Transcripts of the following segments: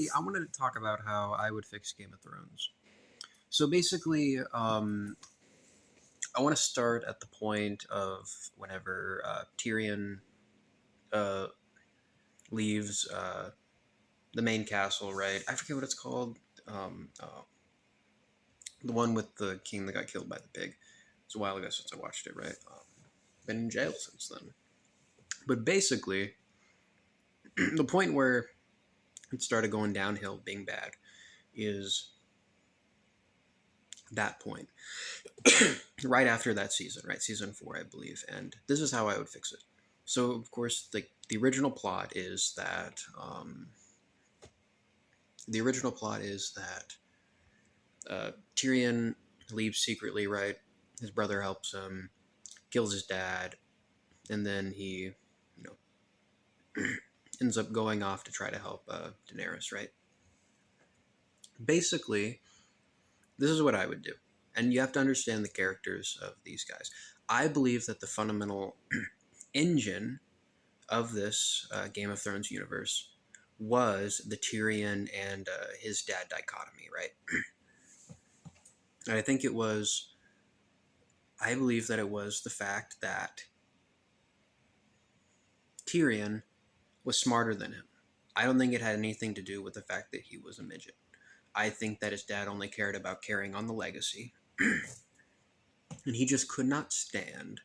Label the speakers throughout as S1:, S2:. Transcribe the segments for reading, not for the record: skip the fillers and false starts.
S1: basically, I wanted to talk about how I would fix Game of Thrones. So basically, I want to start at the point of whenever Tyrion uh, leaves the main castle, right? I forget what it's called. The one with the king that got killed by the pig. It's a while ago since I watched it, right? Been in jail since then. But basically, the point where it started going downhill, being bad, is that point. Right after that season, right? Season 4, I believe. And this is how I would fix it. So, of course, the original plot is that Tyrion leaves secretly, right? His brother helps him, kills his dad, and then he, you know, ends up going off to try to help Daenerys, right? Basically, this is what I would do. And you have to understand the characters of these guys. I believe that the fundamental engine of this Game of Thrones universe was the Tyrion and his dad dichotomy, right? And I believe that it was the fact that Tyrion was smarter than him. I don't think it had anything to do with the fact that he was a midget. I think that his dad only cared about carrying on the legacy. And he just could not stand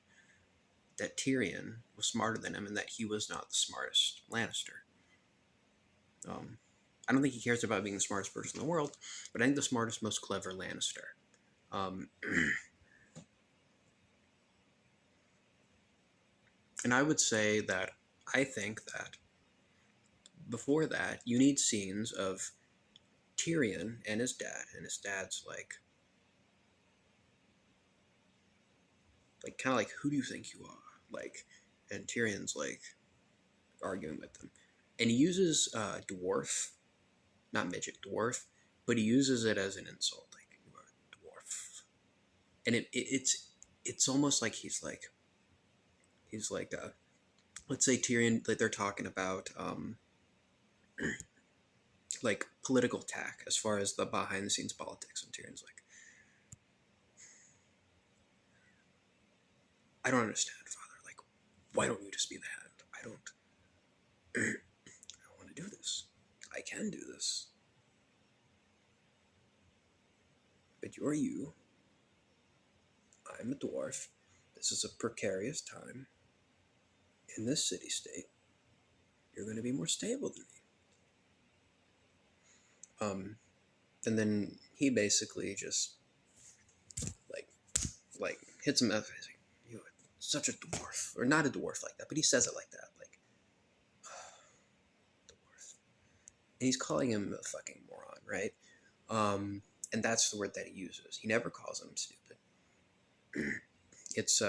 S1: that Tyrion was smarter than him and that he was not the smartest Lannister. I don't think he cares about being the smartest person in the world, but I think the smartest, most clever Lannister. And I would say that I think that before that, you need scenes of Tyrion and his dad's like kind of like, who do you think you are? Like, and Tyrion's like arguing with them, and he uses dwarf, not midget, dwarf, but he uses it as an insult, like you are a dwarf, and it's almost like he's like let's say Tyrion, like they're talking about like political tack as far as the behind the scenes politics, and Tyrion's like, I don't understand, father. Like, why don't you just be the hand? I don't. I don't want to do this. I can do this. But you're you. I'm a dwarf. This is a precarious time. In this city state, you're going to be more stable than me. And then he basically just like like hits him up. He's like, you're such a dwarf, or not a dwarf like that, but he says it like that, like dwarf. And he's calling him a fucking moron, right? And that's the word that he uses. He never calls him stupid. It's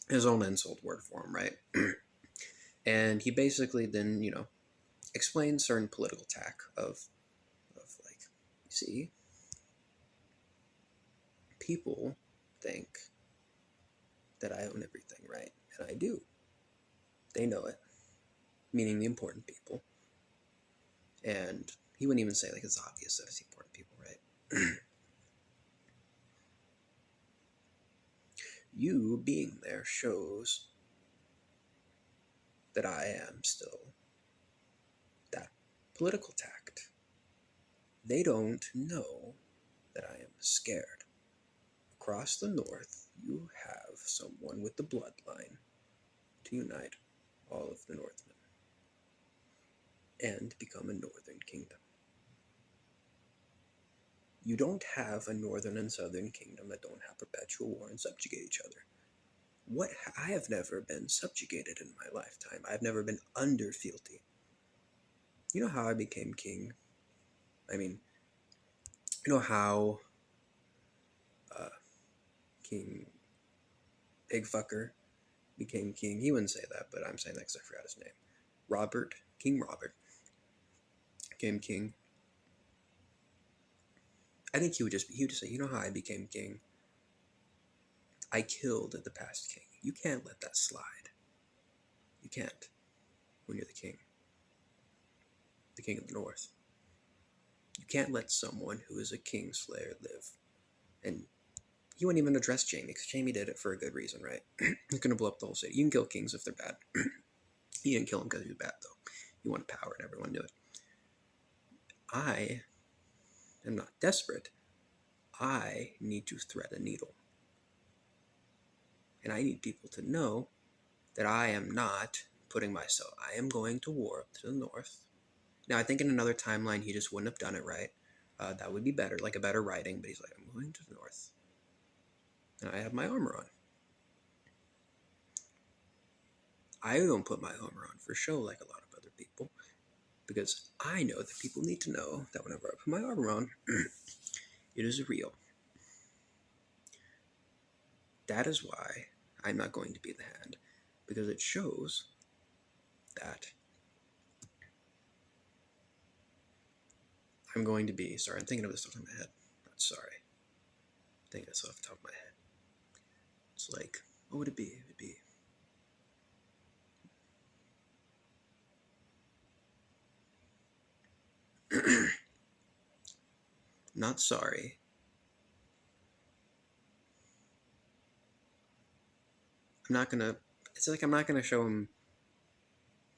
S1: his own insult word for him, right? And he basically then, explains certain political tack of like, you see, people think that I own everything, right? And I do. They know it, meaning the important people. And he wouldn't even say like it's obvious that it's the important people, right? You being there shows that I am still that political tact. They don't know that I am scared. Across the north, you have someone with the bloodline to unite all of the Northmen and become a northern kingdom. You don't have a northern and southern kingdom that don't have perpetual war and subjugate each other. I have never been subjugated in my lifetime. I've never been under fealty. You know how I became king? I mean, you know how King Pigfucker became king? He wouldn't say that, but I'm saying that because I forgot his name. King Robert became king. I think he would just say, you know how I became king? I killed the past king. You can't let that slide. You can't when you're the king of the north. You can't let someone who is a Kingslayer live. And he wouldn't even address Jaime, because Jaime did it for a good reason, right? He's gonna blow up the whole city. You can kill kings if they're bad. He didn't kill him because he was bad, though. He wanted power, and everyone knew it. I am not desperate. I need to thread a needle. And I need people to know that I am not putting myself... I am going to war to the north. Now, I think in another timeline, he just wouldn't have done it right. That would be better, like a better writing. But he's like, I'm going to the north. And I have my armor on. I don't put my armor on for show like a lot of other people. Because I know that people need to know that whenever I put my armor on, it is real. That is why I'm not going to be the Hand. Because it shows that I'm going to be... Sorry, I'm thinking of this off the top of my head. Not sorry. I'm thinking of this off the top of my head. It's like, what would it be? It would be... not sorry. I'm not gonna... It's like I'm not gonna show him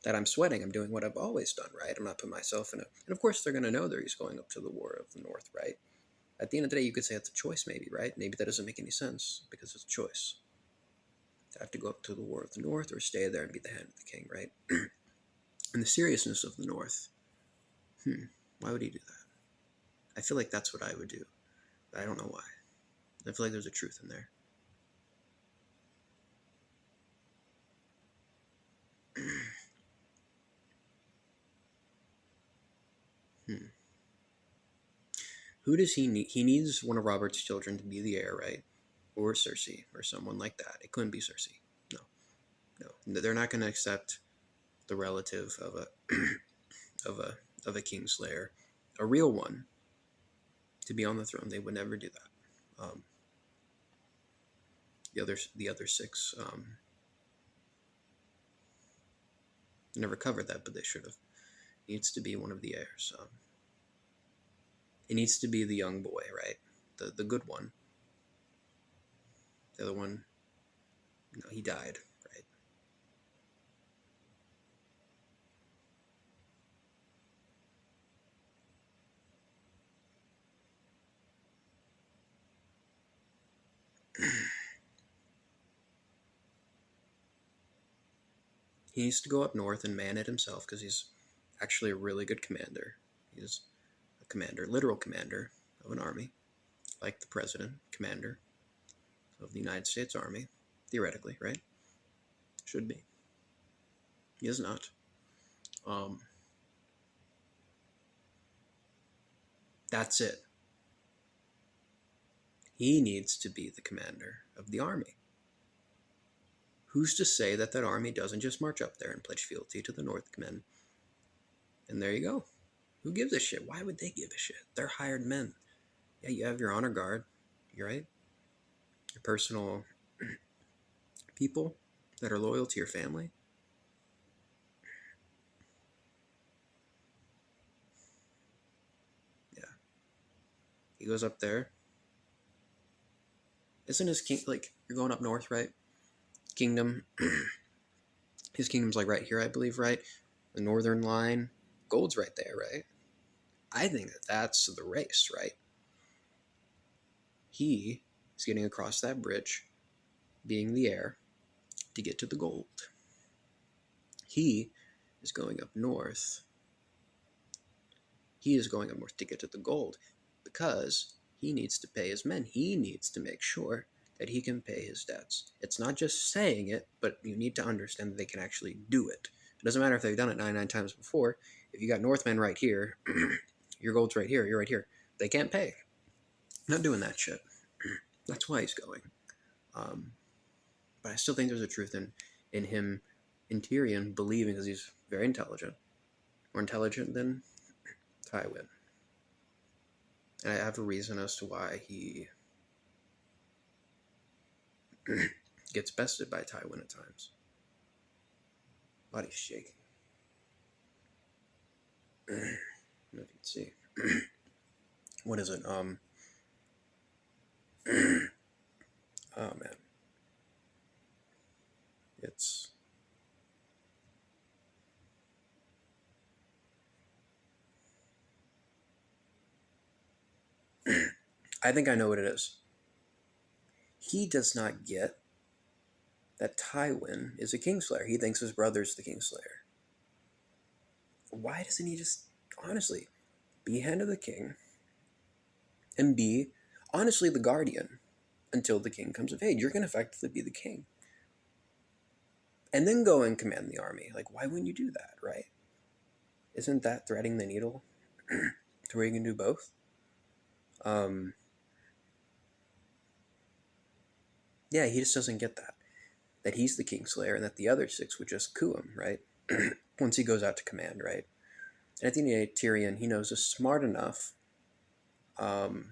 S1: that I'm sweating. I'm doing what I've always done, right? I'm not putting myself in a... And of course they're gonna know that he's going up to the War of the North, right? At the end of the day, you could say it's a choice, maybe, right? Maybe that doesn't make any sense, because it's a choice. To have to go up to the War of the North, or stay there and be the Hand of the King, right? And the seriousness of the North. Why would he do that? I feel like that's what I would do, but I don't know why. I feel like there's a truth in there. Who does he need? He needs one of Robert's children to be the heir, right? Or Cersei, or someone like that. It couldn't be Cersei. No. They're not going to accept the relative of a of a Kingslayer, a real one, to be on the throne. They would never do that. The other six never covered that, but they should have. It needs to be one of the heirs. It needs to be the young boy, right? The good one. The other one, he died, right? He needs to go up north and man it himself, because he's actually a really good commander. He's a commander, literal commander of an army, like the president, commander of the United States Army, theoretically, right? Should be. He is not. That's it. He needs to be the commander of the army. Who's to say that that army doesn't just march up there and pledge fealty to the Northmen? And there you go. Who gives a shit? Why would they give a shit? They're hired men. Yeah, you have your honor guard. You're right. Your personal people that are loyal to your family. Yeah. He goes up there. Isn't his king, like, you're going up north, right? Kingdom. His kingdom's like right here, I believe, right? The northern line. Gold's right there, right? I think that that's the race, right? He is getting across that bridge, being the heir, to get to the gold. He is going up north. He is going up north to get to the gold, because he needs to pay his men. He needs to make sure that he can pay his debts. It's not just saying it, but you need to understand that they can actually do it. It doesn't matter if they've done it 99 times before. If you got Northmen right here, your gold's right here, you're right here. They can't pay. Not doing that shit. That's why he's going. But I still think there's a truth in him, in Tyrion, believing, because he's very intelligent. More intelligent than Tywin. And I have a reason as to why he gets bested by Tywin at times. Body's shaking. I don't know if you can see. what is it? Oh man, it's I think I know what it is. He does not get that Tywin is a Kingslayer. He thinks his brother's the Kingslayer. Why doesn't he just honestly be Hand of the King and be honestly the Guardian until the king comes of age? You're going to effectively be the king. And then go and command the army. Like, why wouldn't you do that, right? Isn't that threading the needle to where you can do both? Yeah, he just doesn't get that. That he's the Kingslayer and that the other six would just coup him, right? Once he goes out to command, right? And at the end of the day, Tyrion, he knows, is smart enough to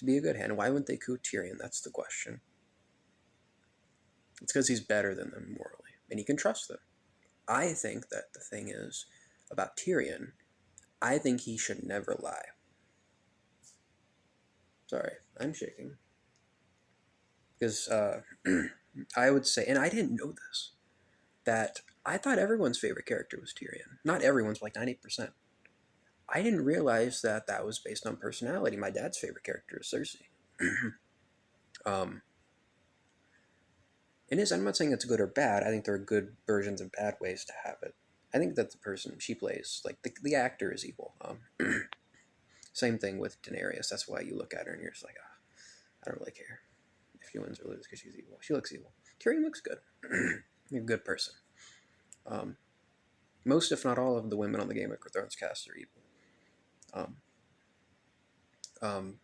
S1: be a good hand. Why wouldn't they coup Tyrion? That's the question. It's because he's better than them morally, and he can trust them. I think that the thing is about Tyrion, I think he should never lie. Sorry, I'm shaking. Because I would say, and I didn't know this, that I thought everyone's favorite character was Tyrion. Not everyone's, like 90%. I didn't realize that that was based on personality. My dad's favorite character is Cersei. um, it is. I'm not saying it's good or bad. I think there are good versions and bad ways to have it. I think that the person she plays, like the actor, is evil. Same thing with Daenerys. That's why you look at her and you're just like, ah, I don't really care if she wins or loses because she's evil. She looks evil. Tyrion looks good. You're a good person. Most, if not all, of the women on the Game of Thrones cast are evil. Um,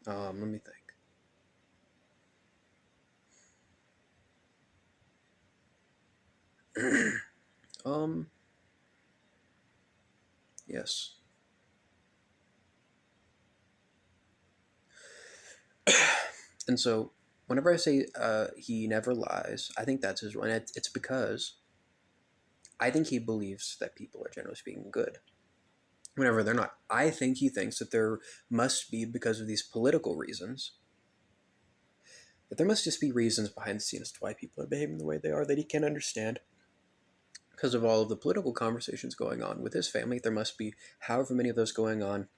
S1: let me think. Yes. And so, whenever I say he never lies, I think that's his role. And it's because I think he believes that people are generally speaking good. Whenever they're not. I think he thinks that there must be, because of these political reasons, that there must just be reasons behind the scenes as to why people are behaving the way they are that he can't understand. Because of all of the political conversations going on with his family, there must be however many of those going on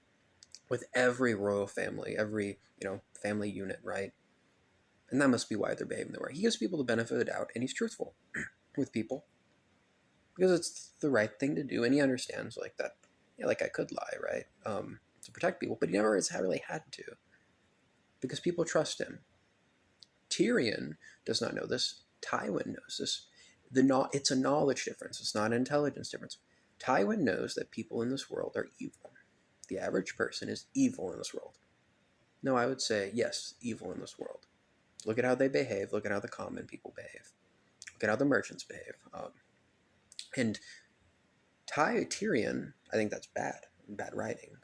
S1: with every royal family, every, family unit, right? And that must be why they're behaving the way. He gives people the benefit of the doubt, and he's truthful with people because it's the right thing to do, and he understands like that. Yeah, like I could lie, right? To protect people, but he never has really had to because people trust him. Tyrion does not know this. Tywin knows this. It's a knowledge difference. It's not an intelligence difference. Tywin knows that people in this world are evil. The average person is evil in this world. No, I would say yes, evil in this world. Look at how they behave. Look at how the common people behave. Look at how the merchants behave. And Tyrion, I think that's bad writing.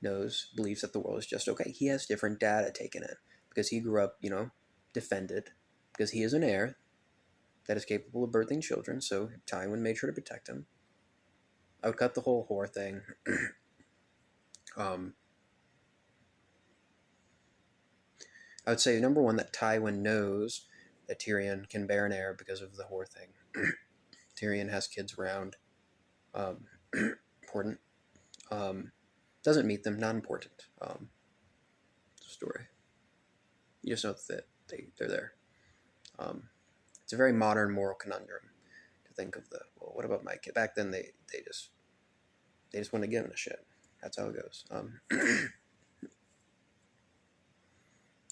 S1: Believes that the world is just okay. He has different data taken in because he grew up, defended, because he is an heir that is capable of birthing children. So Tywin made sure to protect him. I would cut the whole whore thing. I would say number one that Tywin knows that Tyrion can bear an heir because of the whore thing. Tyrion has kids around. Important. Doesn't meet them. Not important. Story. You just know that they're there. It's a very modern moral conundrum to think of what about my kid? Back then they just wouldn't have given a shit. That's how it goes.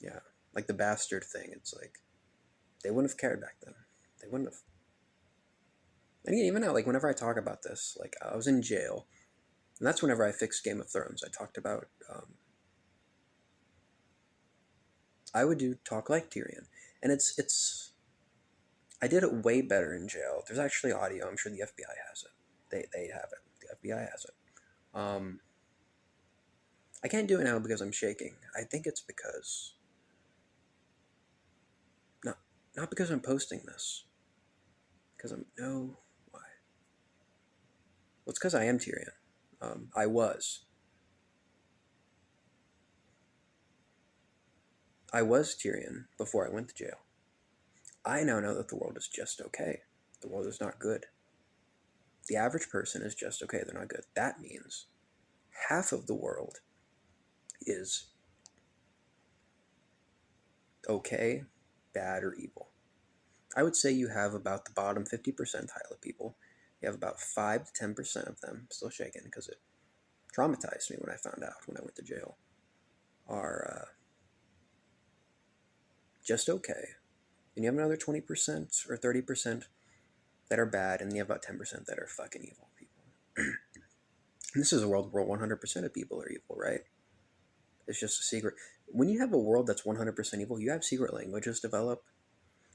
S1: Yeah, like the bastard thing. It's like they wouldn't have cared back then. They wouldn't have. And even now, like whenever I talk about this, like I was in jail, and that's whenever I fixed Game of Thrones. I talked about I would talk like Tyrion, and it's I did it way better in jail. There's actually audio. I'm sure the FBI has it. They have it. The FBI has it. I can't do it now because I'm shaking. I think it's because not because I'm posting this. Because I'm no why. Well, it's because I am Tyrion. I was. I was Tyrion before I went to jail. I now know that the world is just okay. The world is not good. The average person is just okay. They're not good. That means half of the world is okay, bad, or evil. I would say you have about the bottom 50 percentile of people. You have about 5 to 10% of them, still shaking because it traumatized me when I found out when I went to jail, are just okay. And you have another 20% or 30% that are bad, and you have about 10% that are fucking evil people. This is a world where 100% of people are evil, right? It's just a secret. When you have a world that's 100% evil, you have secret languages develop.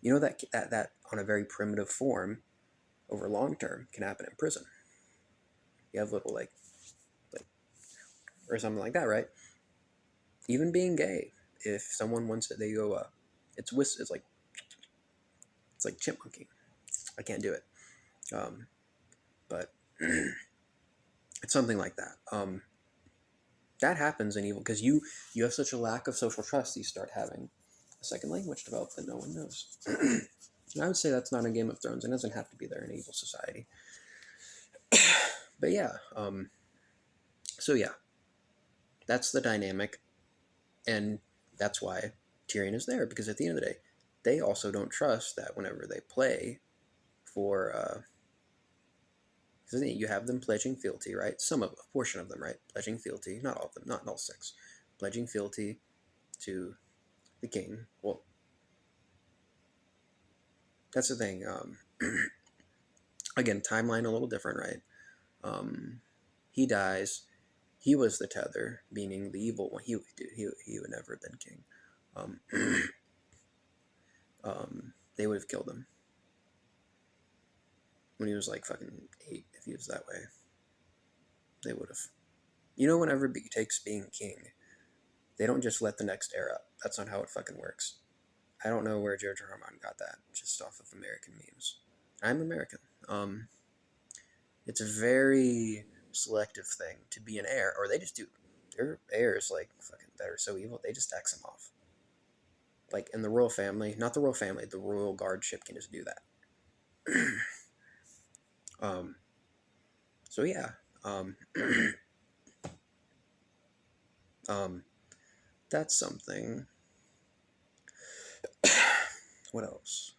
S1: You know that on a very primitive form, over long term, can happen in prison. You have little like or something like that, right? Even being gay, if someone wants it, they go, it's like chipmunking. I can't do it, but it's something like that. That happens in evil because you have such a lack of social trust. You start having a second language develop that no one knows. And I would say that's not in Game of Thrones. It doesn't have to be there in evil society. But yeah, so yeah, that's the dynamic, and that's why Tyrion is there, because at the end of the day, they also don't trust that whenever they play for, you have them pledging fealty, right? A portion of them, right? Pledging fealty, not all of them, not all six, pledging fealty to the king. Well, that's the thing. Again, timeline a little different, right? He dies. He was the tether, meaning the evil one. He would never have been king. Um, they would have killed him when he was like fucking 8. If he was that way, they would have. You know, whenever it takes being king, they don't just let the next heir up. That's not how it fucking works. I don't know where George R. R. Martin got that, just off of American memes. I'm American. It's a very selective thing to be an heir, or they just do. Their heirs, like, fucking, that are so evil, they just X them off. Like, in the royal family, not the royal family, the royal guardship can just do that. um, so yeah, um, that's something. What else?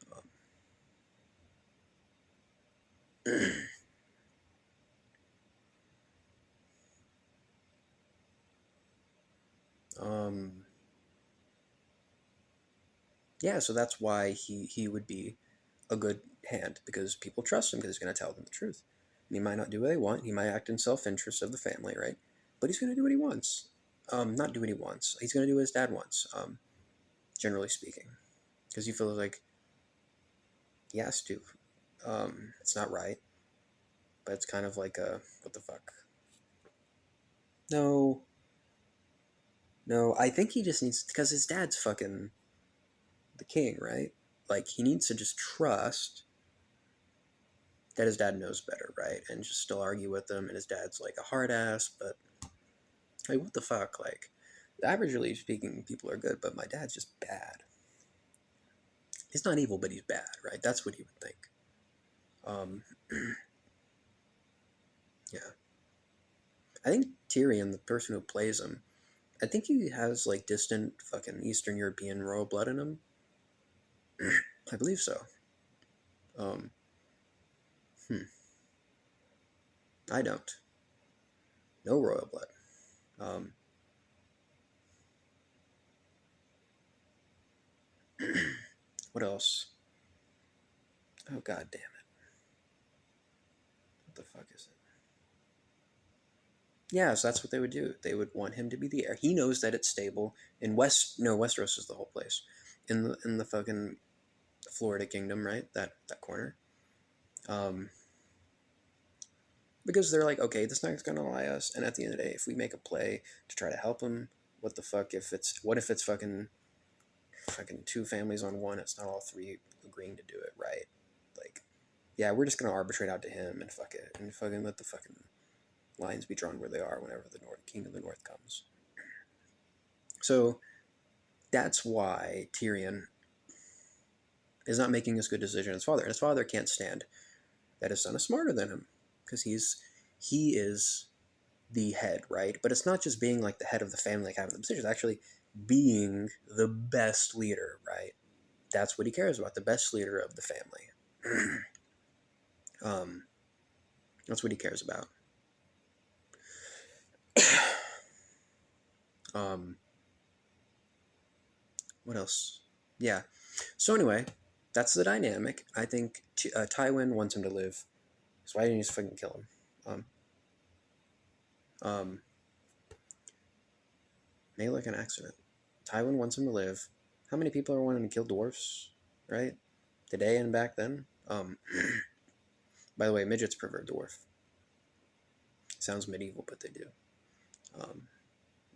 S1: Um, yeah, so that's why he would be a good hand, because people trust him because he's going to tell them the truth. And he might not do what they want. He might act in self-interest of the family, right? But he's going to do what he wants. Not do what he wants. He's going to do what his dad wants. Generally speaking, because he feels like he has to. It's not right, but it's kind of like a what the fuck. No, no. I think he just needs, because his dad's fucking the king, right? Like, he needs to just trust that his dad knows better, right? And just still argue with him. And his dad's like a hard ass, but like, what the fuck? Like, averagely speaking, people are good, but my dad's just bad. He's not evil, but he's bad, right? That's what he would think. Um, yeah. I think Tyrion, the person who plays him, I think he has like distant fucking Eastern European royal blood in him. I believe so. Um, hmm. I don't. No royal blood. Um, what else? Oh, god damn it. What the fuck is it? Yeah, so that's what they would do. They would want him to be the heir. He knows that it's stable. In Westeros is the whole place. In the fucking Florida Kingdom, right? That corner. Um, because they're like, okay, this knight's gonna lie us, and at the end of the day, if we make a play to try to help him, what the fuck if it's what if it's fucking two families on one? It's not all three agreeing to do it, right? Like, yeah, we're just gonna arbitrate out to him and fuck it, and fucking let the fucking lines be drawn where they are whenever the King of the North comes. So that's why Tyrion is not making as good decision as his father. And his father can't stand that his son is smarter than him because he is the head, right? But it's not just being like the head of the family, like having the decisions. Actually, being the best leader, right? That's what he cares about. The best leader of the family. um, that's what he cares about. um, what else? Yeah. So anyway, that's the dynamic. I think Tywin wants him to live. So why didn't you just fucking kill him? Um, Maybe like an accident. Tywin wants him to live. How many people are wanting to kill dwarfs, right? Today and back then? By the way, midgets prefer dwarf. Sounds medieval, but they do.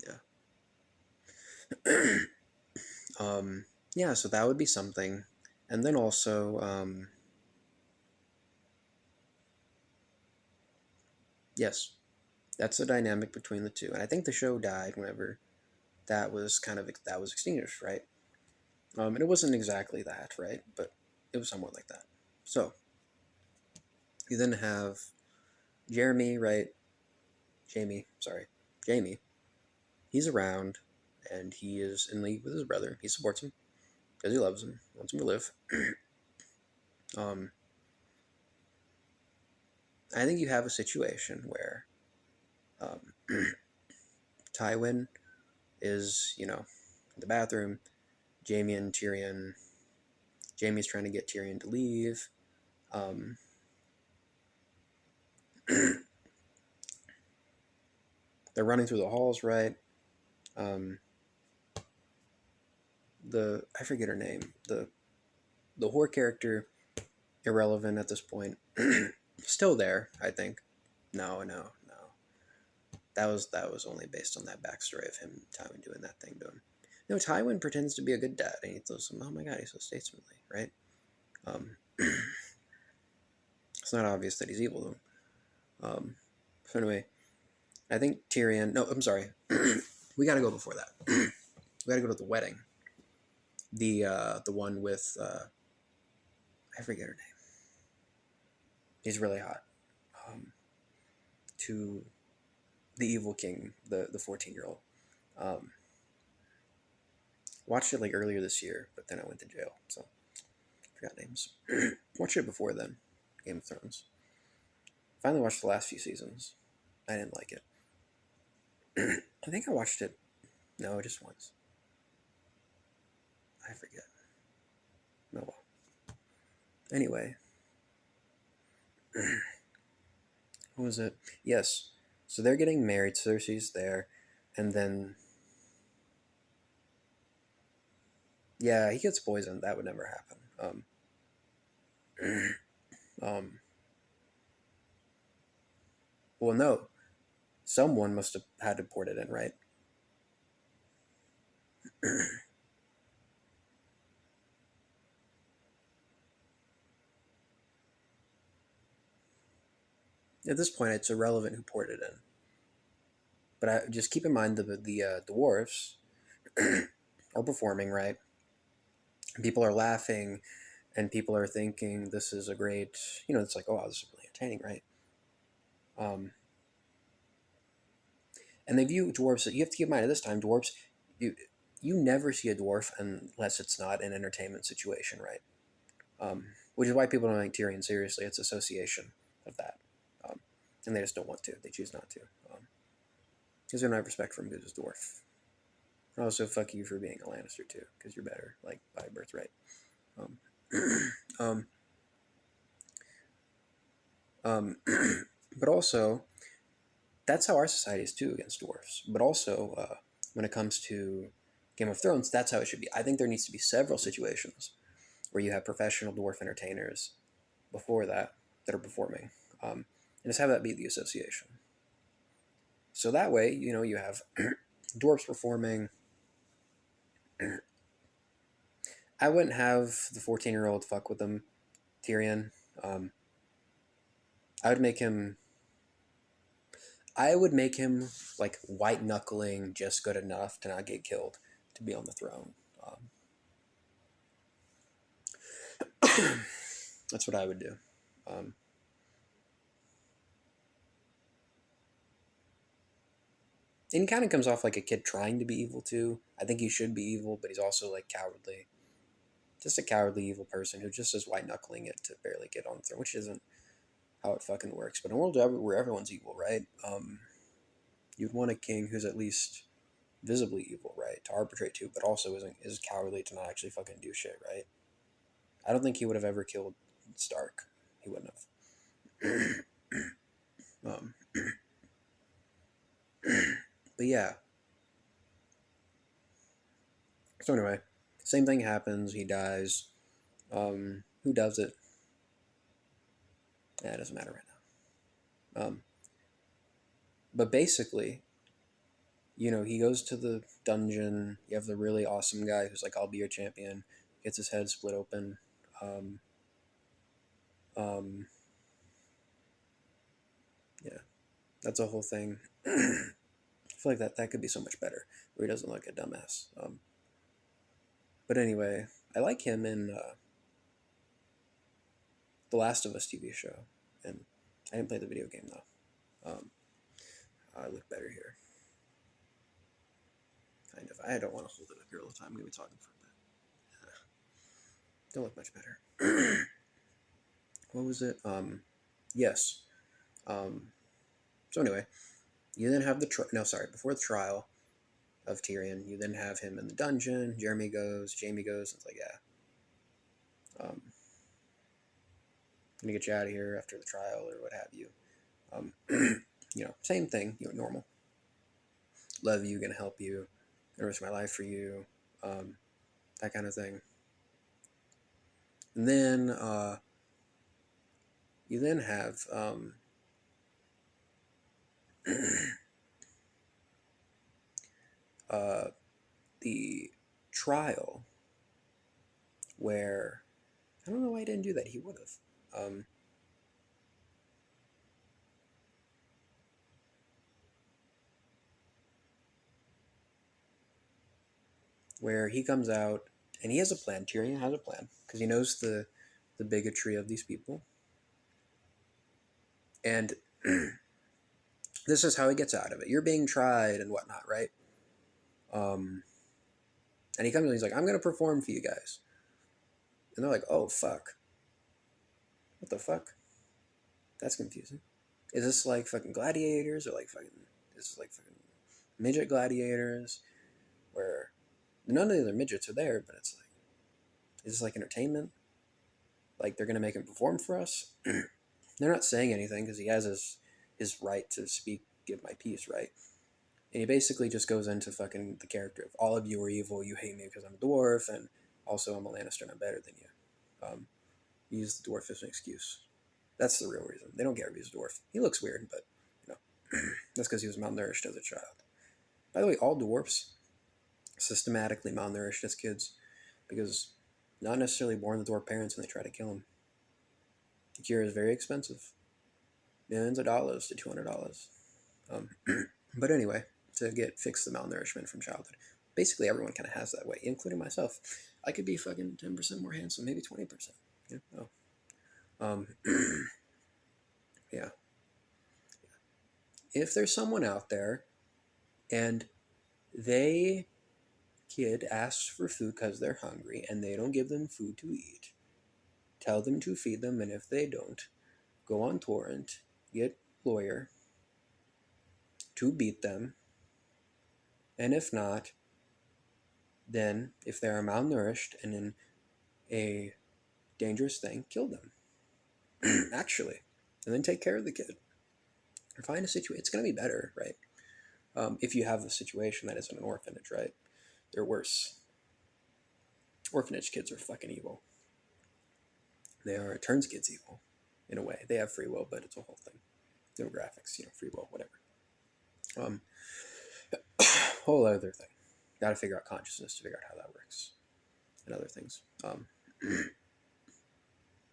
S1: Yeah. Yeah, so that would be something. And then also, yes, that's the dynamic between the two. And I think the show died whenever that was extinguished, right? And it wasn't exactly that, right? But it was somewhat like that. So you then have Jeremy, right? Jamie. He's around, and he is in league with his brother. He supports him because he loves him, wants him to live. um, I think you have a situation where um, Tywin is, in the bathroom. Jamie and Tyrion. Jamie's trying to get Tyrion to leave. Um, they're running through the halls, right? Um, I forget her name. The whore character, irrelevant at this point. Still there, I think. No. That was only based on that backstory of him, Tywin doing that thing to him. No, Tywin pretends to be a good dad, and he throws him. Oh my god, he's so statesmanly, right? Um, it's not obvious that he's evil though. So anyway, I think Tyrion. No, I'm sorry. We got to go before that. We got to go to the wedding. The one with I forget her name. He's really hot. To the evil king, the 14-year-old. Um, watched it like earlier this year, but then I went to jail, so I forgot names. Watched it before then, Game of Thrones. Finally watched the last few seasons. I didn't like it. I think I watched it. No, just once. I forget. No, well. Anyway, who was it? Yes. So they're getting married. Cersei's there, and then yeah, he gets poisoned. That would never happen. Um, well, no, someone must have had to port it in, right? At this point, it's irrelevant who poured it in. But just keep in mind the dwarves are performing, right? People are laughing, and people are thinking this is a great. It's like, oh, wow, this is really entertaining, right? Um, and they view dwarves. You have to keep in mind at this time, dwarves. You never see a dwarf unless it's not an entertainment situation, right? Which is why people don't take Tyrion seriously. It's association of that, um, and they just don't want to. They choose not to, because they don't have respect for him because he's a dwarf. Also, fuck you for being a Lannister too, because you're better, like by birthright. Um, um, um, but also, that's how our society is too against dwarfs. But also, when it comes to Game of Thrones, that's how it should be. I think there needs to be several situations where you have professional dwarf entertainers before that are performing, and just have that be the association. So that way, you have dwarves performing. I wouldn't have the 14-year-old fuck with them, Tyrion. I would make him. I would make him like white knuckling, just good enough to not get killed to be on the throne. That's what I would do. Um, and he kind of comes off like a kid trying to be evil too. I think he should be evil, but he's also like cowardly. Just a cowardly evil person who just is white knuckling it to barely get on the throne, which isn't how it fucking works. But in a world where everyone's evil, right? You'd want a king who's at least visibly evil, right? To arbitrate to, but also is cowardly to not actually fucking do shit, right? I don't think he would have ever killed Stark. He wouldn't have. um, but yeah. So anyway, same thing happens. He dies. Who does it? Yeah, it doesn't matter right now. But basically, he goes to the dungeon. You have the really awesome guy who's like, "I'll be your champion." Gets his head split open. Um, um, yeah, that's a whole thing. I feel like that could be so much better, where he doesn't look like a dumbass. But anyway, I like him in the Last of Us TV show, and I didn't play the video game though. I look better here, kind of. I don't want to hold it up here all the time. I'm gonna be talking for a bit. Don't look much better. What was it? Yes. Um, so anyway, you then have before the trial of Tyrion, you then have him in the dungeon. Jamie goes, and it's like, yeah, I'm gonna get you out of here after the trial or what have you. Um, same thing, normal. Love you, gonna help you, gonna risk my life for you, that kind of thing. And then you then have the trial where I don't know why he didn't do that. He would have. Where he comes out and he has a plan. Tyrion has a plan because he knows the bigotry of these people, and this is how he gets out of it. You're being tried and whatnot, right? And he comes and he's like, "I'm gonna perform for you guys," and they're like, "Oh fuck, what the fuck? That's confusing. Is this like fucking gladiators or like fucking? This is like fucking midget gladiators where none of the other midgets are there, but it's like, is this like entertainment? Like they're gonna make him perform for us?" They're not saying anything because he has his right to speak, give my piece, right? And he basically just goes into fucking the character of all of you are evil, you hate me because I'm a dwarf, and also I'm a Lannister and I'm better than you. Use the dwarf as an excuse. That's the real reason. They don't care if he's a dwarf. He looks weird, but that's because he was malnourished as a child. By the way, all dwarfs systematically malnourished as kids because not necessarily born to dwarf parents and they try to kill him. The cure is very expensive. Millions of dollars to $200. But anyway, to fix the malnourishment from childhood. Basically, everyone kind of has that way, including myself. I could be fucking 10% more handsome, maybe 20%. Yeah. If there's someone out there and kid asks for food because they're hungry and they don't give them food to eat, tell them to feed them, and if they don't, go on torrent, get lawyer to beat them, and if not, then if they are malnourished and in a dangerous thing, kill them. Actually, and then take care of the kid or find a situation. It's going to be better, right? If you have a situation that isn't an orphanage, right? They're worse. Orphanage kids are fucking evil. They are. It turns kids evil in a way. They have free will, but it's a whole thing. Demographics, free will, whatever. Whole other thing. Got to figure out consciousness to figure out how that works and other things.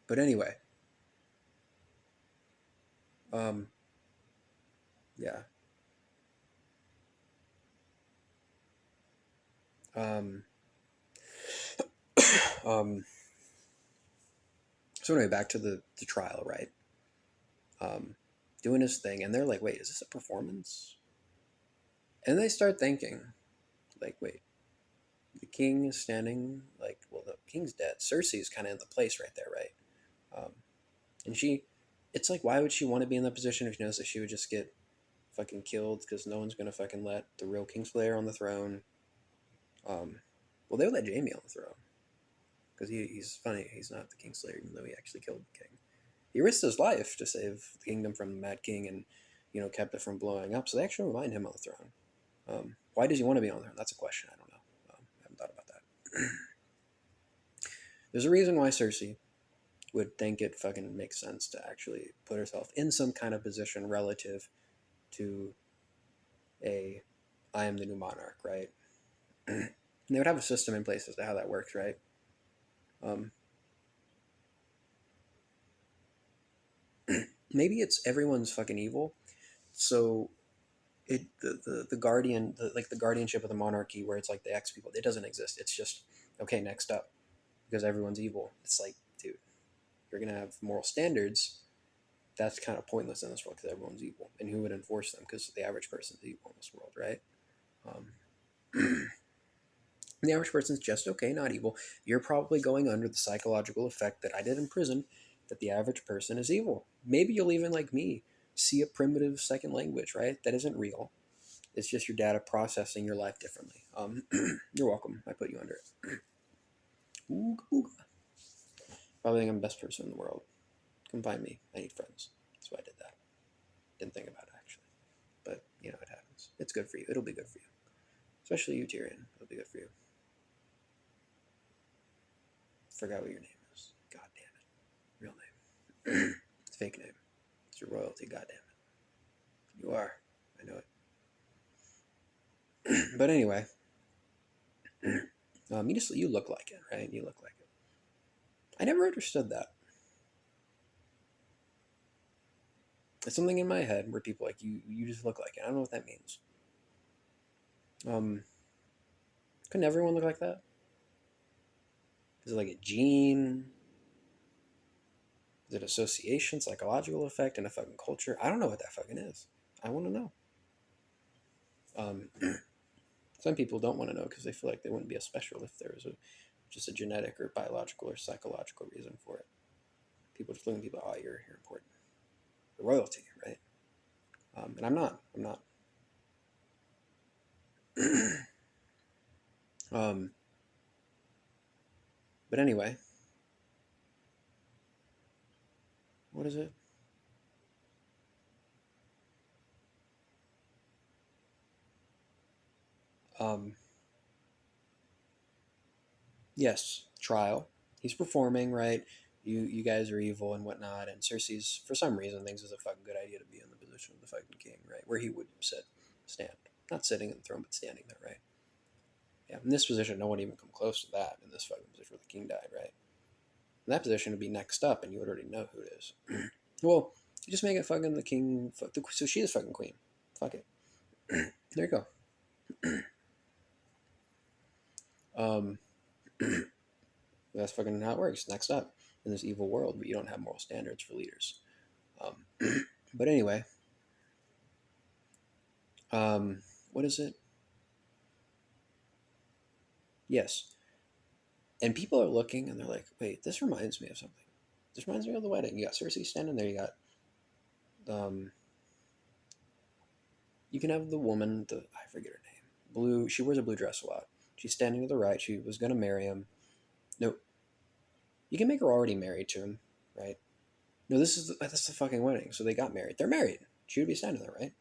S1: But anyway, Um, yeah. Um, um, so anyway, back to the trial, right? Um, doing his thing, and they're like, "Wait, is this a performance?" And they start thinking, like, "Wait, the king is standing. Like, well, the king's dead. Cersei's kind of in the place right there, right?" Um, and it's like, why would she want to be in that position if she knows that she would just get fucking killed because no one's gonna fucking let the real Kingslayer on the throne. Well, they would let Jamie on the throne because he's funny. He's not the Kingslayer, even though he actually killed the king. He risked his life to save the kingdom from the Mad King and, kept it from blowing up. So they actually remind him on the throne. Why does he want to be on the throne? That's a question. I don't know. I haven't thought about that. There's a reason why Cersei would think it fucking makes sense to actually put herself in some kind of position relative to a I am the new monarch, right? And they would have a system in place as to how that works, right? Um, Maybe it's everyone's fucking evil. So the guardian like the guardianship of the monarchy where it's like the X people, it doesn't exist. It's just okay, next up, because everyone's evil. It's like, dude, you're gonna have moral standards. That's kind of pointless in this world because everyone's evil, and who would enforce them? Because the average person's evil in this world, right? Um, the average person's just okay, not evil. You're probably going under the psychological effect that I did in prison, that the average person is evil. Maybe you'll even, like me, see a primitive second language, right? That isn't real. It's just your data processing your life differently. You're welcome. I put you under it. Ooga, ooga. Probably think I'm the best person in the world. Come find me. I need friends. That's why I did that. Didn't think about it, actually. But, it happens. It's good for you. It'll be good for you. Especially you, Tyrion. It'll be good for you. Forgot what your name is. God damn it. Real name. It's fake name. It's your royalty. God damn it. You are. I know it. But anyway, you look like it, right? You look like it. I never understood that. It's something in my head where people like you just look like it. I don't know what that means. Um, couldn't everyone look like that? Is it like a gene? Is it association, psychological effect, and a fucking culture? I don't know what that fucking is. I want to know. Um, some people don't want to know because they feel like they wouldn't be as special if there was just a genetic or biological or psychological reason for it. People just look at people, oh, you're important. The royalty, right? And I'm not. I'm not. um, but anyway, what is it? Um, yes, trial. He's performing, right? You guys are evil and whatnot, and Cersei's for some reason thinks it's a fucking good idea to be in the position of the fucking king, right? Where he would stand, not sitting in the throne, but standing there, right? Yeah, in this position, no one even come close to that. In this fucking position where the king died, right? In that position would be next up, and you would already know who it is. Well, you just make it fucking the king. So she is fucking queen. Fuck it. There you go. Um, that's fucking how it works. Next up in this evil world, but you don't have moral standards for leaders. But anyway, um, what is it? Yes. And people are looking and they're like, wait, this reminds me of something. This reminds me of the wedding. You got Cersei standing there. You got, you can have the woman, I forget her name. Blue, she wears a blue dress a lot. She's standing to the right. She was going to marry him. No, you can make her already married to him, right? No, that's the fucking wedding. So they got married. They're married. She would be standing there, right?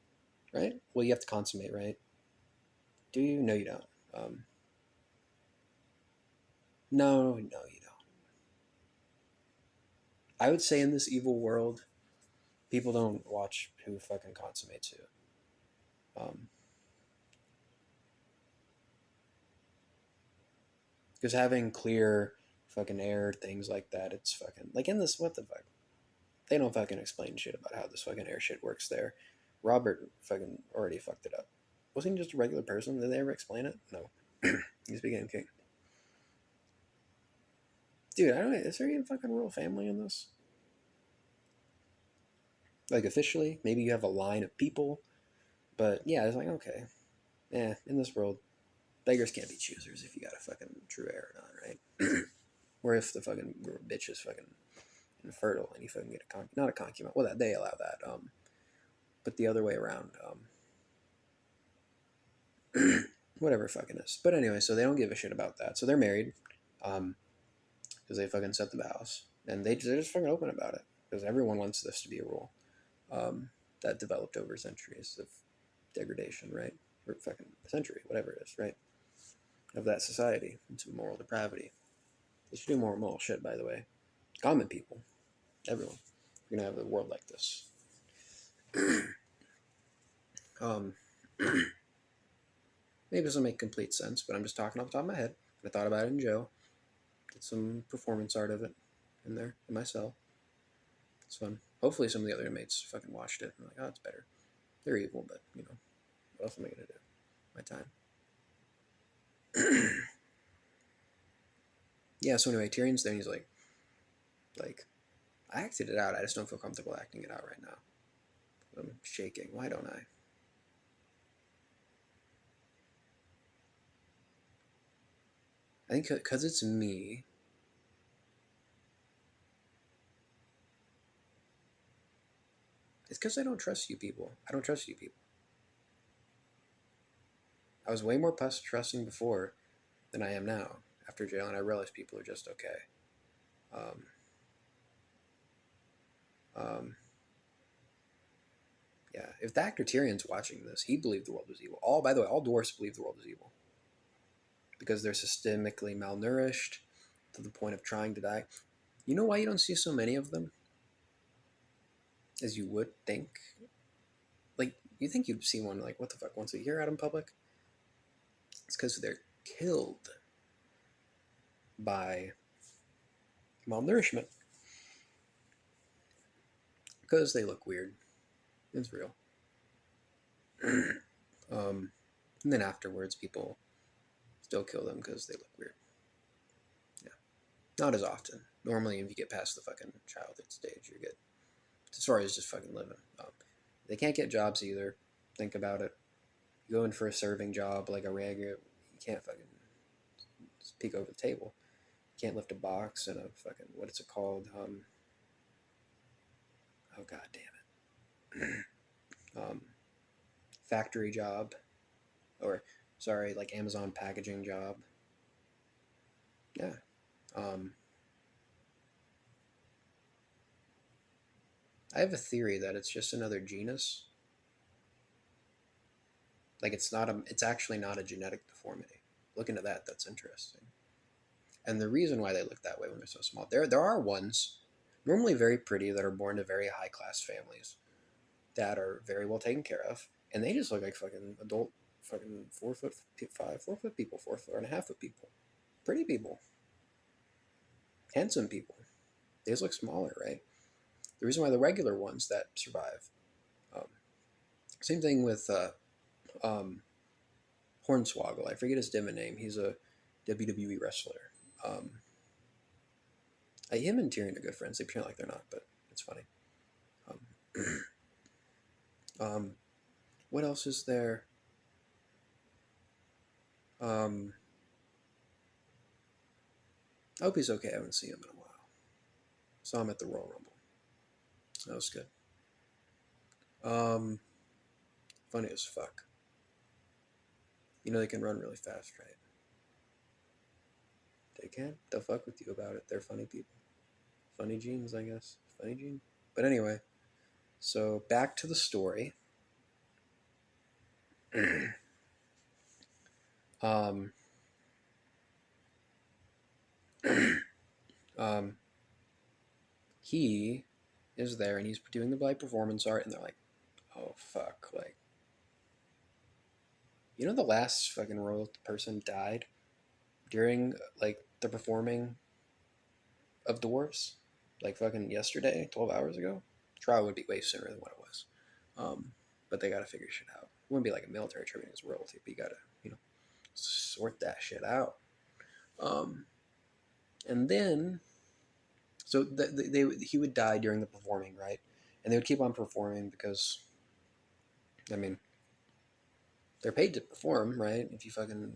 S1: Right? Well, you have to consummate, right? Do you? No, you don't. Um, no, you don't. I would say in this evil world, people don't watch who fucking consummates who. Because having clear fucking air, things like that, it's fucking like in this. What the fuck? They don't fucking explain shit about how this fucking air shit works there. Robert fucking already fucked it up. Wasn't he just a regular person? Did they ever explain it? No. He just became king. Dude, I don't know. Is there even fucking royal family in this? Like, officially? Maybe you have a line of people. But yeah, it's like, okay. In this world, beggars can't be choosers if you got a fucking true heir or not, right? Or if the fucking bitch is fucking infertile and you fucking get not a concubine. Well, that they allow that. But the other way around. Whatever it fucking is. But anyway, so they don't give a shit about that. So they're married. Because they fucking set the vows. And they're just fucking open about it. Because everyone wants this to be a rule. That developed over centuries of degradation, right? Or fucking a century, whatever it is, right? Of that society into moral depravity. They should do more moral shit, by the way. Common people, everyone. You're gonna have a world like this. Maybe it doesn't make complete sense, but I'm just talking off the top of my head. I thought about it in jail. Did some performance art of it in there in my cell. It's fun. Hopefully, some of the other inmates fucking watched it and like, oh, it's better. They're evil, but you know, what else am I gonna do? My time. Yeah. So anyway, Tyrion's there. And he's like, I acted it out. I just don't feel comfortable acting it out right now. I'm shaking. Why don't I? I think because it's me. It's because I don't trust you people. I don't trust you people. I was way more trusting before than I am now after jail, and I realized people are just okay. Um, yeah, if the actor Tyrion's watching this, he believed the world was evil. By the way, all dwarfs believe the world is evil because they're systemically malnourished to the point of trying to die. You know why you don't see so many of them? As you would think. Like, you think you'd see one, like, what the fuck, once a year out in public? It's because they're killed by malnourishment. Because they look weird. It's real. And then afterwards, people still kill them because they look weird. Yeah. Not as often. Normally, if you get past the fucking childhood stage, you're good. As far as just fucking living. They can't get jobs either. Think about it. You go in for a serving job, like a regular, you can't fucking just peek over the table. You can't lift a box and a fucking, what is it called? Oh, god damn it. Factory job. Or, sorry, like Amazon packaging job. Yeah. I have a theory that it's just another genus. Like it's actually not a genetic deformity. Look into that. That's interesting. And the reason why they look that way when they're so small, there are ones, normally very pretty, that are born to very high class families that are very well taken care of, and they just look like fucking adult, fucking 4'5", 4 foot people, 4.5 foot people, pretty people, handsome people. They just look smaller, right? The reason why the regular ones that survive, um, same thing with Hornswoggle. I forget his demon name. He's a WWE wrestler. Him and Tyrion are good friends. They pretend like they're not, but it's funny. What else is there? I hope he's okay. I haven't seen him in a while. Saw him at the Royal Rumble. That was good. Funny as fuck. You know they can run really fast, right? They can. They'll fuck with you about it. They're funny people. Funny genes, I guess. Funny gene. But anyway, so back to the story. um, he is there and he's doing the live performance art, and they're like, oh fuck, like, you know, the last fucking royal person died during like the performing of dwarves. like fucking yesterday, 12 hours ago. Trial would be way sooner than what it was. But they got to figure shit out. It wouldn't be like a military tribunal as royalty, but you got to, sort that shit out. Um, and then, so he would die during the performing, right? And they would keep on performing because, I mean, they're paid to perform, right? If you fucking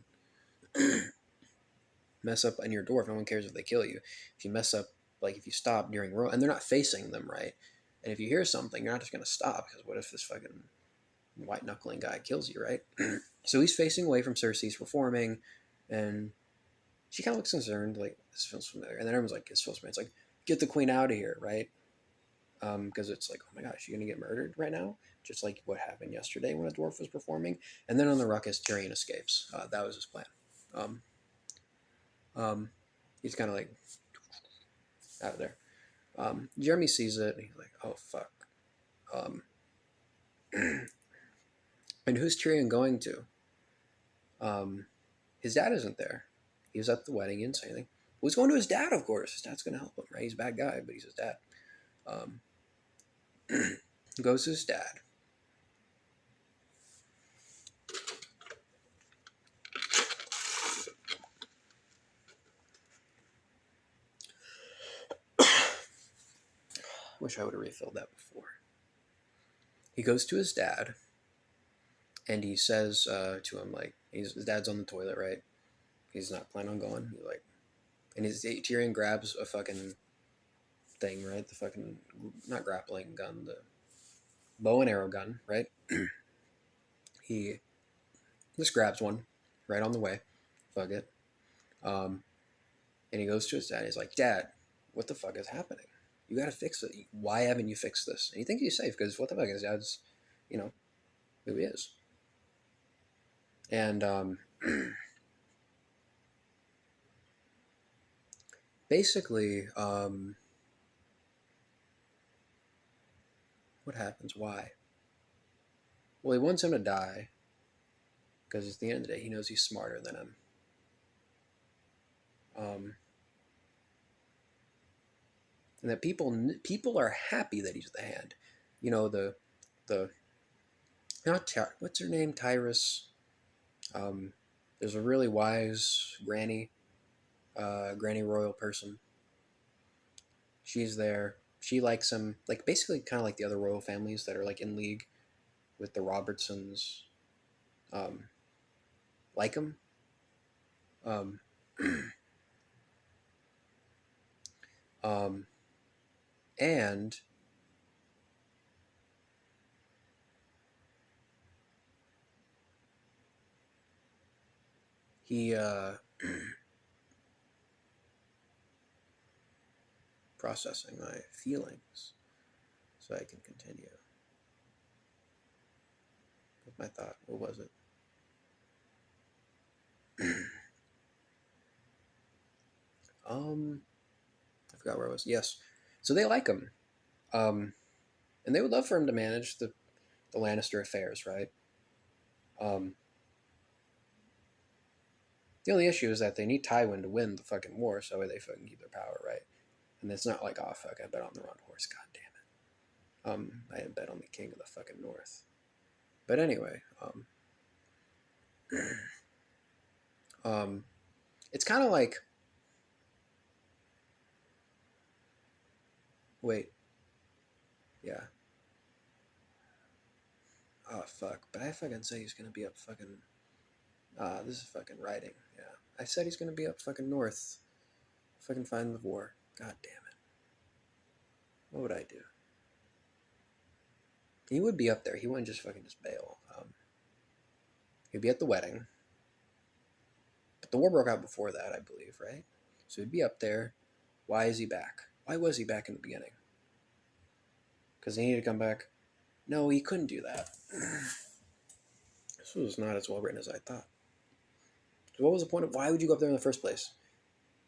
S1: mess up on your dwarf, no one cares if they kill you. If you mess up, like if you stop during roll, and they're not facing them, right? And if you hear something, you're not just gonna stop because what if this fucking white knuckling guy kills you, right? So he's facing away from Cersei, he's performing, and she kind of looks concerned, like this feels familiar. And then everyone's like, "This feels familiar." It's like, get the queen out of here, right? Because it's like, oh my gosh, you're gonna get murdered right now, just like what happened yesterday when a dwarf was performing. And then on the ruckus, Tyrion escapes. That was his plan. Um, um, he's kind of like out of there. Jeremy sees it, and he's like, "Oh fuck." Um, and who's Tyrion going to? His dad isn't there. He was at the wedding. He didn't say anything. Well, he's going to his dad, of course. His dad's going to help him, right? He's a bad guy, but he's his dad. Um, goes to his dad. Wish I would have refilled that before. He goes to his dad, and he says to him, like, his dad's on the toilet, right? He's not planning on going. He's like, and his Tyrion grabs a fucking thing, right? The fucking, not grappling gun, the bow and arrow gun, right? He just grabs one right on the way. Fuck it. Um, and he goes to his dad. He's like, "Dad, what the fuck is happening? You got to fix it. Why haven't you fixed this?" And he thinks he's safe because what the fuck, his dad's, you know, who he is. And basically, what happens? Why? Well, he wants him to die because at the end of the day, he knows he's smarter than him. Um, and that people are happy that he's the hand. You know, the not what's her name, Tyrus. There's a really wise granny royal person. She's there. She likes him, like basically kind of like the other royal families that are like in league with the Robertsons. Um, like him. Um, um, and he processing my feelings so I can continue with my thought. What was it? I forgot where I was. Yes, so they like him, and they would love for him to manage the Lannister affairs, right? Um, the only issue is that they need Tywin to win the fucking war, so they fucking keep their power, right? And it's not like, oh fuck, I bet on the wrong horse. God damn it. I had bet on the king of the fucking north. But anyway, it's kind of like, wait, yeah. Oh fuck, but I fucking say he's gonna be up fucking. This is fucking writing. Yeah, I said he's gonna be up fucking north. Fucking find the war. God damn it. What would I do? He would be up there. He wouldn't just bail. He'd be at the wedding. But the war broke out before that, I believe, right? So he'd be up there. Why is he back? Why was he back in the beginning? Because he needed to come back? No, he couldn't do that. This was not as well written as I thought. So what was the point of why would you go up there in the first place?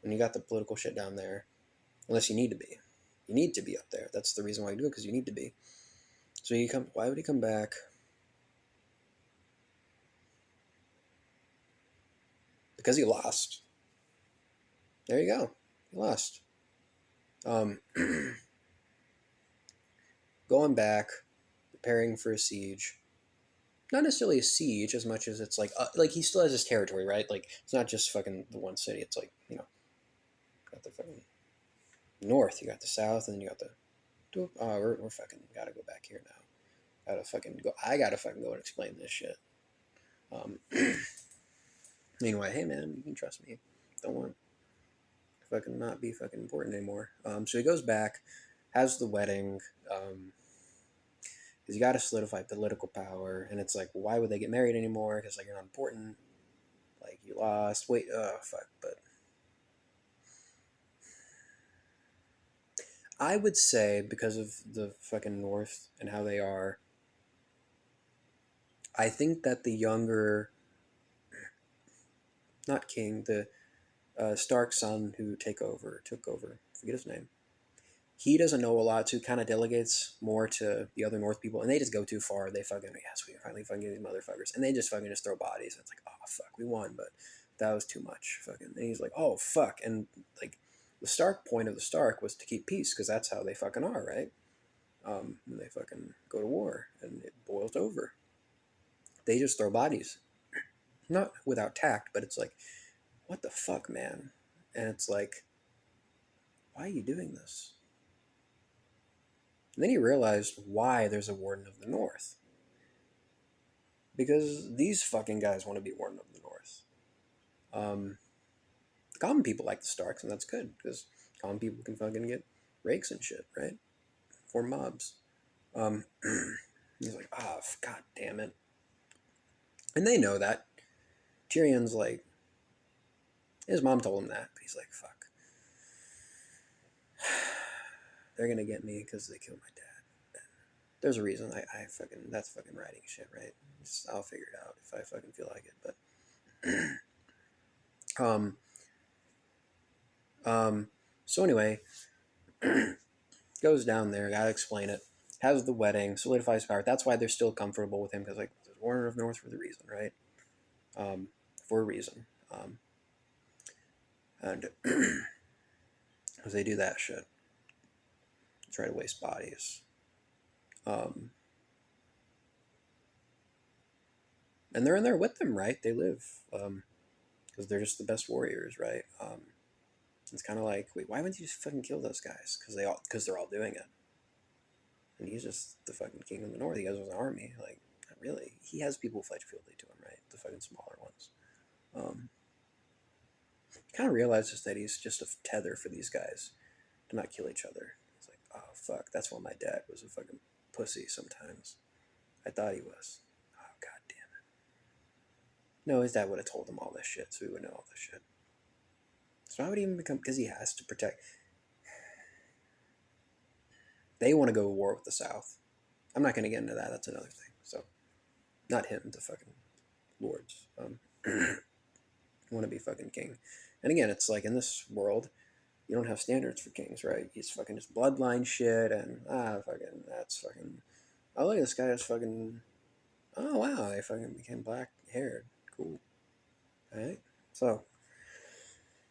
S1: When you got the political shit down there. Unless you need to be. You need to be up there. That's the reason why you do it, because you need to be. So why would he come back? Because he lost. There you go. He lost. Um, going back, preparing for a siege. Not necessarily a siege as much as it's like he still has his territory, right? Like it's not just fucking the one city. It's like got the fucking north, you got the south, and then you got the. We're fucking gotta go back here now. Gotta fucking go. I gotta fucking go and explain this shit. Um, Anyway, hey man, you can trust me. Don't want to fucking not be fucking important anymore. So he goes back, has the wedding. Because you got to solidify political power, and it's like, why would they get married anymore? Because like you're not important. Like you lost. Wait, fuck. But I would say because of the fucking North and how they are, I think that the younger, not king, the Stark son who took over, forget his name. He doesn't know a lot, so kind of delegates more to the other North people, and they just go too far. They fucking, yes, we finally fucking get these motherfuckers, and they just fucking just throw bodies. And it's like, oh fuck, we won, but that was too much. Fucking, and he's like, oh fuck, and like the Stark point of the Stark was to keep peace because that's how they fucking are, right? When they fucking go to war and it boils over, they just throw bodies, not without tact, but it's like, what the fuck, man? And it's like, why are you doing this? And then he realized why there's a Warden of the North. Because these fucking guys want to be Warden of the North. Um, the common people like the Starks, and that's good, because common people can fucking get rakes and shit, right? Form mobs. Um, he's like, ah, oh, god damn it. And they know that. Tyrion's like, his mom told him that, but he's like, fuck. They're gonna get me because they killed my dad. There's a reason. I fucking, that's fucking writing shit, right? I'll figure it out if I fucking feel like it, but so anyway, goes down there, gotta explain it, has the wedding, solidifies power. That's why they're still comfortable with him, because like there's Warner of North for the reason, right? For a reason. And as they do that shit, try to waste bodies. And they're in there with them, right? They live because they're just the best warriors, right? It's kind of like, wait, why wouldn't you just fucking kill those guys? Because they're all doing it, and he's just the fucking king of the North. He has his army, like not really. He has people fight fieldly to him, right? The fucking smaller ones. Kind of realizes that he's just a tether for these guys to not kill each other. It's like, oh fuck, that's why my dad was a fucking pussy sometimes. I thought he was. Oh god damn it. No, his dad would have told him all this shit, so he would know all this shit. So why would he even become? Because he has to protect. They want to go to war with the South. I'm not going to get into that. That's another thing. So, not him, the fucking lords. Want to be fucking king. And again, it's like in this world, you don't have standards for kings, right? He's fucking just bloodline shit, and fucking that's fucking. Oh look, this guy is fucking. Oh wow, I fucking became black haired. Cool. All right. So